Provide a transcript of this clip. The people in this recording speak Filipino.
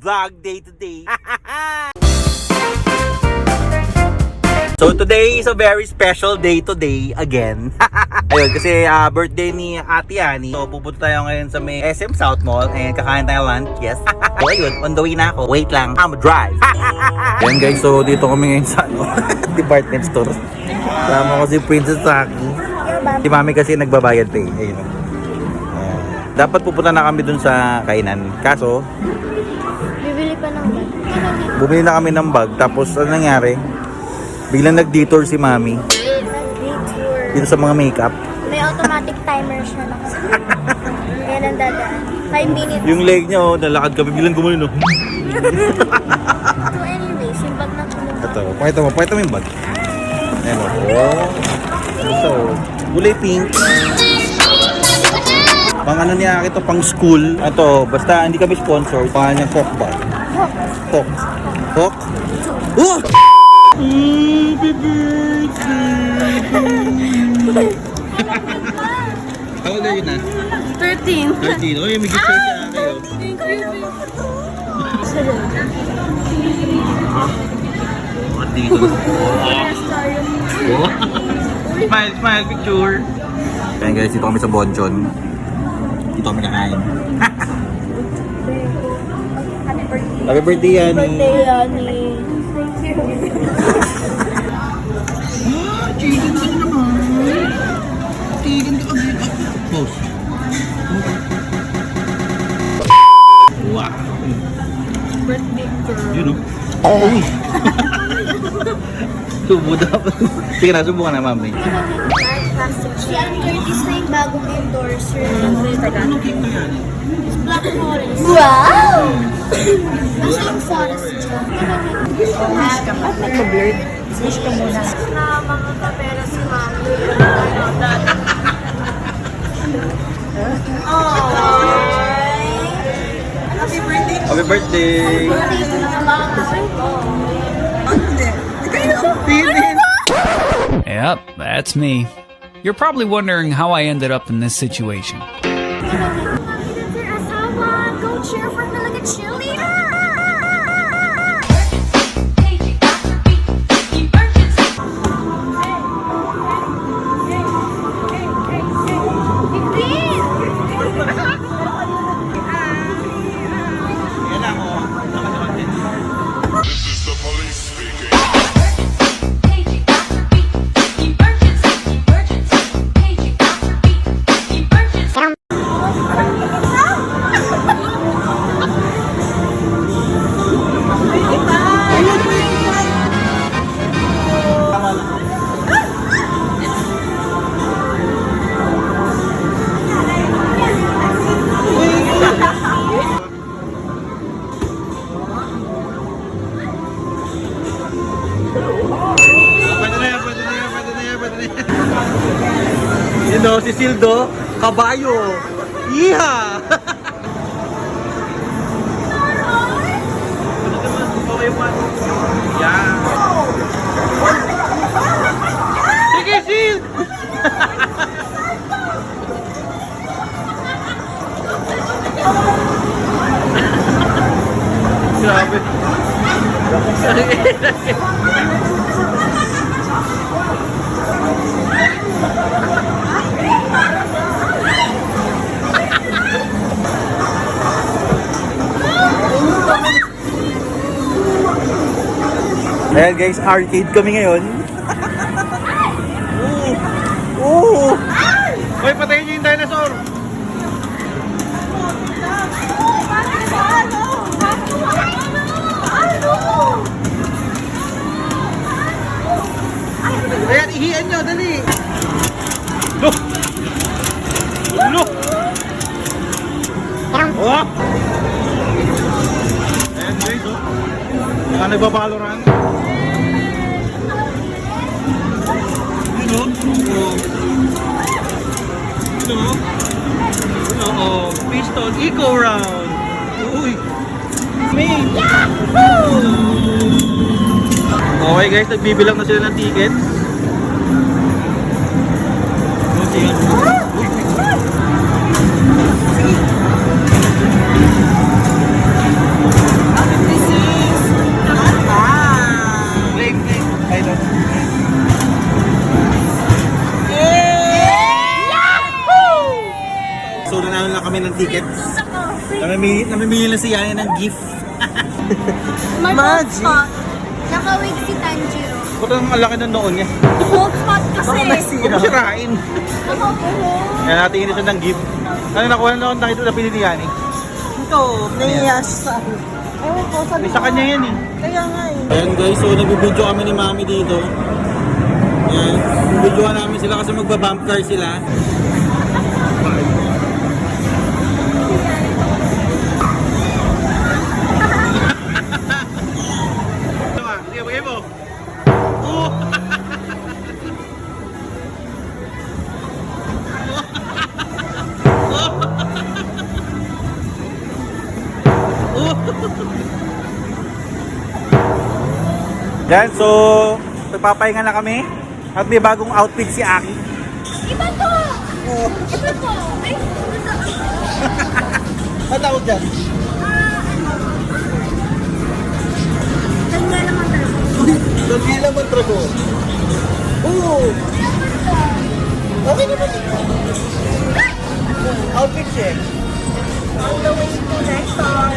vlog day to day. So today is a very special day today again. Ayun, kasi birthday ni Ate Annie. So pupunta tayo ngayon sa may SM South Mall and kakain tayo lunch. Yes. So ayun, on the way na ako. Wait lang, I'm a drive. Ayun guys, so dito kami ngayon sa department store. Kasama ko si Princess Saki. Si Mami kasi nagbabayad pa eh. Ayun. Dapat pupunta na kami dun sa kainan. Kaso, bibili pa ng bag. bumili na kami ng bag. Tapos ano nangyari? Biglang nag-detour si Mami Detour. dito sa mga makeup. May automatic timer siya na kasi. Kaya nandadaan. 5 minutes. Yung leg niya, oh, nalakad kami. Biglang gumanon, oh. So anyways, yung bag na tulungan. Ito, pakita mo yung bag. Ayan, oh. So, kulay pink. Pang ano niya, ito pang school. Ito, basta hindi kami sponsor. Pangalan niya Coke ba? Coke. Coke? Oh! Happy birthday! How old are you na? 13. 13. Uy, may gift siya kayo. Thank you. Dito. Smile, smile, picture. Ayan guys, dito kami sa Bonchon. Dito kami kakain. Happy birthday. Happy birthday, Yanni. Birthday, Yanni. Thank you. Chicken ka naman. Chicken ka agad. Pause. Wow. Birthday girl. You know? Uy. Subo dapat. Sige na, subo ka na, mami. Si Curtis na yung bagong endorser. Anong cake to yan? Black Forest. Wow! Nasa yung forest dyan. Ba't nagpa-blurred? Switch ka muna. Na mga kapera si Mami. Happy birthday! Happy birthday! Yep, that's me. You're probably wondering how I ended up in this situation. Go cheer for me like a cheerleader! You know, si Sildo, kabayo. Iha! Yeah. Sige, Sil! Grabe. Ayan guys, arcade kami ngayon. Oo! Hoy, patayin niyo yung dinosaur! Ayan, ihian nyo, dali! Look! Look! Oh! Ayan guys, oh. Mga nagbabalorant. Oh, piston eco round. Uy. Me. Okay guys, nagbibilang na sila ng tickets. namimili na si Yani ng gift. May Magic. spot. Naka-wig si Tanjiro. Ba't ang laki ng noon niya? Gold spot kasi. Baka nasira. Huwag sirain. Nakabuhol. Kaya natin siya ng gift. Ano nakuha na noon nakita na pinili Yani? Ito, nahiya siya sa akin. Ewan ko, sabi Sa kanya yan eh. Kaya nga eh. Ayan guys, so nagbibideo kami ni Mami dito. Ayan, bibidyoan namin sila kasi magbabump car sila. Sige, bagay mo. Yan, so nagpapahinga na kami at may bagong outfit si Aki. Iba to! Iba to! Ay, Ano tawag dyan? ganda naman talaga. Dagila man trago. Oo! Okay naman ito. Outfit check. On the way to next song.